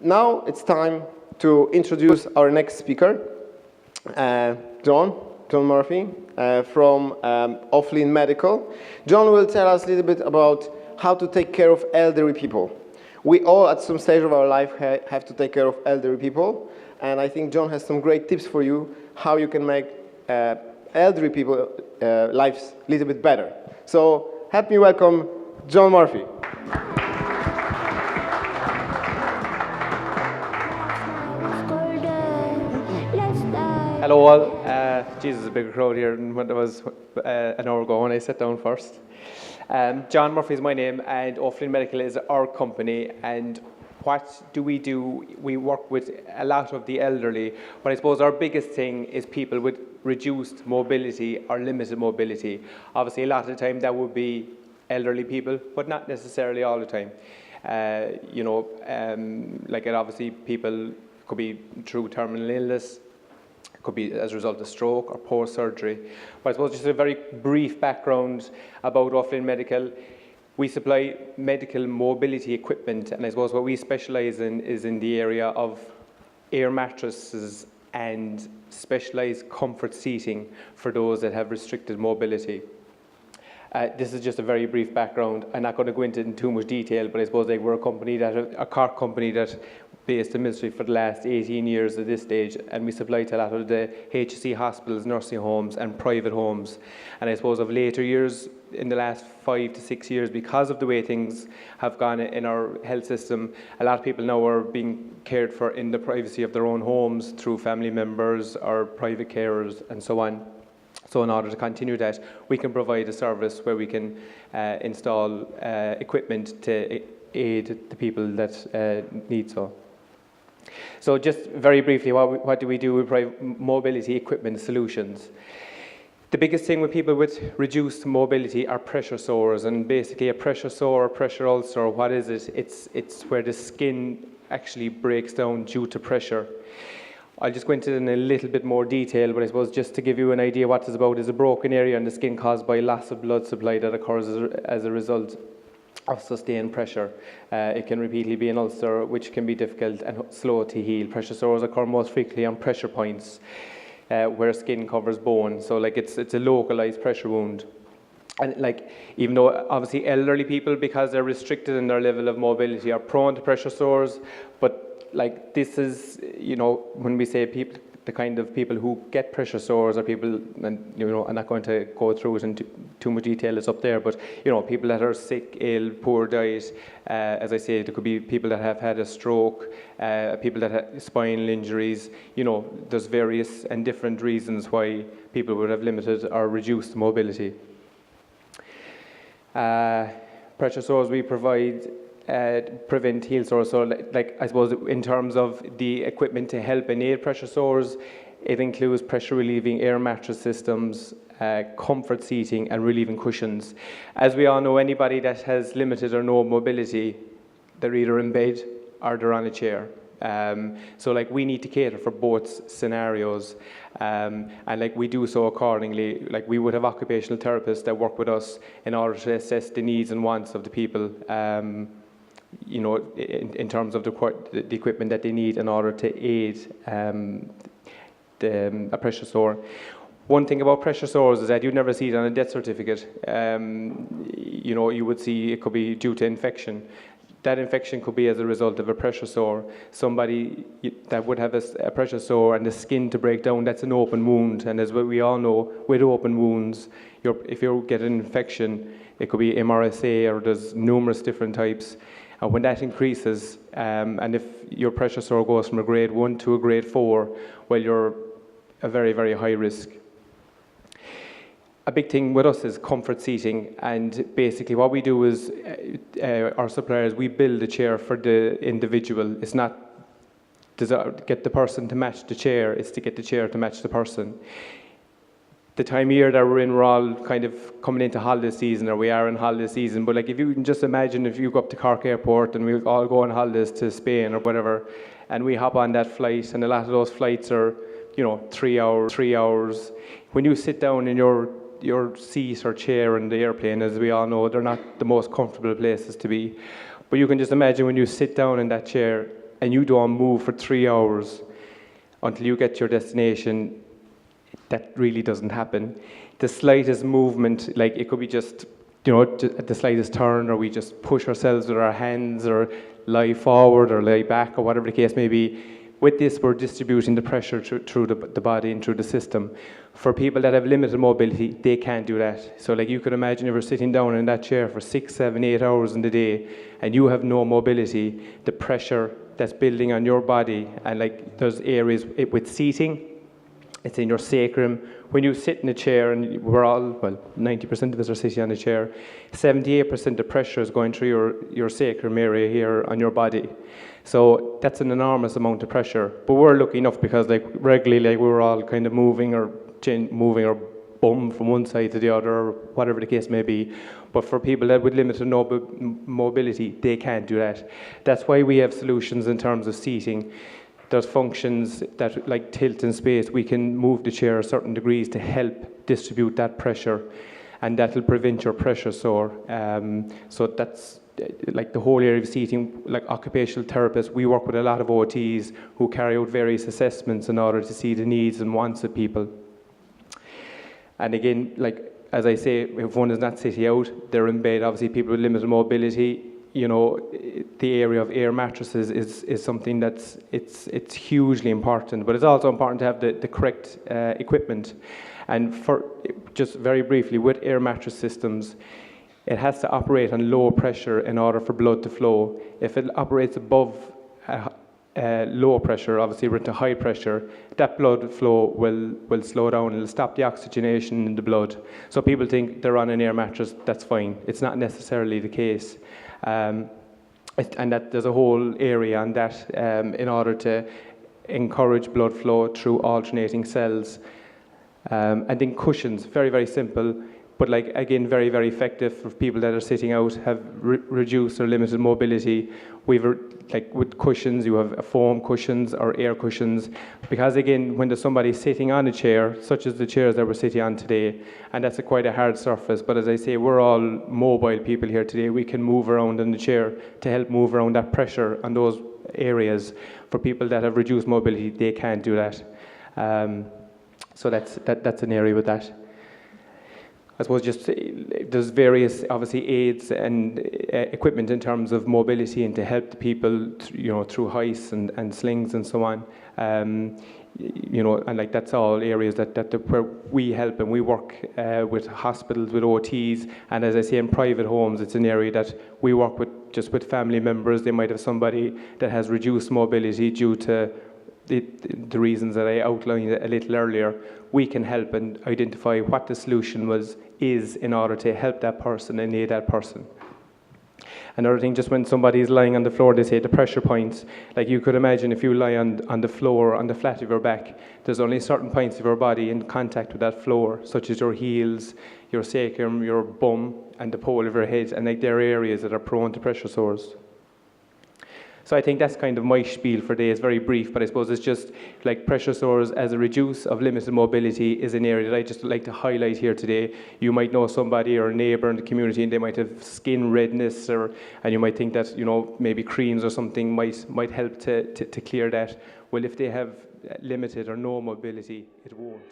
Now it's time to introduce our next speaker, John Murphy from Offline Medical. John will tell us a little bit about how to take care of elderly people. We all, at some stage of our life, have to take care of elderly people, and I think John has some great tips for you how you can make elderly people lives a little bit better. So help me welcome John Murphy. Hello all. Jesus, a bigger crowd here than when there was an hour ago when I sat down first. John Murphy is my name, and Offline Medical is our company. And what do? We work with a lot of the elderly, but I suppose our biggest thing is people with reduced mobility or limited mobility. Obviously, a lot of the time that would be elderly people, but not necessarily all the time. Obviously people could be through terminal illness, could be as a result of stroke or post-surgery. But I suppose just a very brief background about Offline Medical. We supply medical mobility equipment, and I suppose what we specialise in is in the area of air mattresses and specialised comfort seating for those that have restricted mobility. This is just a very brief background. I'm not going to go into it in too much detail, but I suppose we're a Cork company that based in Ministry for the last 18 years at this stage, and we supply to a lot of the HSE hospitals, nursing homes and private homes. And I suppose of later years, in the last 5 to 6 years, because of the way things have gone in our health system, a lot of people now are being cared for in the privacy of their own homes through family members or private carers and so on. So in order to continue that, we can provide a service where we can install equipment to aid the people that need so. So just very briefly, what do? We provide mobility equipment solutions. The biggest thing with people with reduced mobility are pressure sores, and basically a pressure sore or pressure ulcer, what is it? It's where the skin actually breaks down due to pressure. I'll just go into it in a little bit more detail, but I suppose just to give you an idea what it's about is a broken area in the skin caused by loss of blood supply that occurs as a result of sustained pressure. It can repeatedly be an ulcer, which can be difficult and slow to heal. Pressure sores occur most frequently on pressure points where skin covers bone. So it's a localized pressure wound. And even though obviously elderly people, because they're restricted in their level of mobility, are prone to pressure sores, but this is, when we say people, the kind of people who get pressure sores are people, and I'm not going to go through it in too much detail, it's up there, but people that are sick, ill, poor diet, as I say, there could be people that have had a stroke, people that have spinal injuries, there's various and different reasons why people would have limited or reduced mobility. Pressure sores we provide prevent heel sores. So I suppose in terms of the equipment to help and aid pressure sores, it includes pressure relieving air mattress systems, comfort seating and relieving cushions. As we all know, anybody that has limited or no mobility, they're either in bed or they're on a chair. So we need to cater for both scenarios, and we do so accordingly. We would have occupational therapists that work with us in order to assess the needs and wants of the people, in terms of the equipment that they need in order to aid a pressure sore. One thing about pressure sores is that you'd never see it on a death certificate. You would see it could be due to infection. That infection could be as a result of a pressure sore. Somebody that would have a pressure sore and the skin to break down, that's an open wound. And as we all know, with open wounds, if you get an infection, it could be MRSA, or there's numerous different types. And when that increases, and if your pressure sore goes from a grade 1 to a grade 4, well, you're a very, very high risk. A big thing with us is comfort seating, and basically what we do is our suppliers, we build a chair for the individual. It's not to get the person to match the chair, it's to get the chair to match the person. The time of year that we're in, we're all kind of coming into holiday season, or we are in holiday season, but if you can just imagine if you go up to Cork Airport and we all go on holidays to Spain or whatever, and we hop on that flight, and a lot of those flights are 3 hours. When you sit down in your seat or chair in the airplane, as we all know, they're not the most comfortable places to be. But you can just imagine when you sit down in that chair and you don't move for 3 hours until you get to your destination, that really doesn't happen. The slightest movement, like it could be just, at the slightest turn, or we just push ourselves with our hands, or lie forward or lie back, or whatever the case may be. With this, we're distributing the pressure through the body and through the system. For people that have limited mobility, they can't do that. So like you could imagine if you're sitting down in that chair for 6, 7, 8 hours in the day, and you have no mobility, the pressure that's building on your body, and like there's areas with seating, it's in your sacrum. When you sit in a chair, and we're all, 90% of us are sitting on a chair, 78% of pressure is going through your sacrum area here on your body. So that's an enormous amount of pressure. But we're lucky enough because like regularly, like we were all kind of moving our bum from one side to the other, or whatever the case may be. But for people that with limited mobility, they can't do that. That's why we have solutions in terms of seating. There's functions that, like tilt in space, we can move the chair certain degrees to help distribute that pressure, and that will prevent your pressure sore. So that's like the whole area of seating. Like occupational therapists, we work with a lot of OTs who carry out various assessments in order to see the needs and wants of people. And again, like as I say, if one is not sitting out, they're in bed. Obviously, people with limited mobility, the area of air mattresses is something that's it's hugely important, but it's also important to have the correct equipment. And for just very briefly, with air mattress systems, it has to operate on low pressure in order for blood to flow. If it operates above low pressure, obviously we're into high pressure, that blood flow will slow down. It'll stop the oxygenation in the blood. So people think they're on an air mattress, that's fine. It's not necessarily the case. And that there's a whole area on that in order to encourage blood flow through alternating cells. And then cushions, very, very simple, but like again, very, very effective for people that are sitting out, have reduced or limited mobility. We've like with cushions, you have foam cushions or air cushions, because again, when there's somebody sitting on a chair, such as the chairs that we're sitting on today, and that's quite a hard surface, but as I say, we're all mobile people here today. We can move around in the chair to help move around that pressure on those areas. For people that have reduced mobility, they can't do that. So that's an area with that. I suppose just there's various obviously aids and equipment in terms of mobility and to help the people through hoists and slings and so on. And like that's all areas that where we help, and we work with hospitals, with OTs, and as I say, in private homes, it's an area that we work with family members. They might have somebody that has reduced mobility due to the reasons that I outlined a little earlier. We can help and identify what the solution is in order to help that person and aid that person. Another thing, just when somebody is lying on the floor, they say the pressure points. Like you could imagine if you lie on the floor, on the flat of your back, there's only certain points of your body in contact with that floor, such as your heels, your sacrum, your bum, and the pole of your head, and like there are areas that are prone to pressure sores. So I think that's kind of my spiel for today. It's very brief, but I suppose it's just like pressure sores as a reduce of limited mobility is an area that I just like to highlight here today. You might know somebody or a neighbour in the community and they might have skin redness, and you might think that maybe creams or something might help to clear that. Well, if they have limited or no mobility, it won't.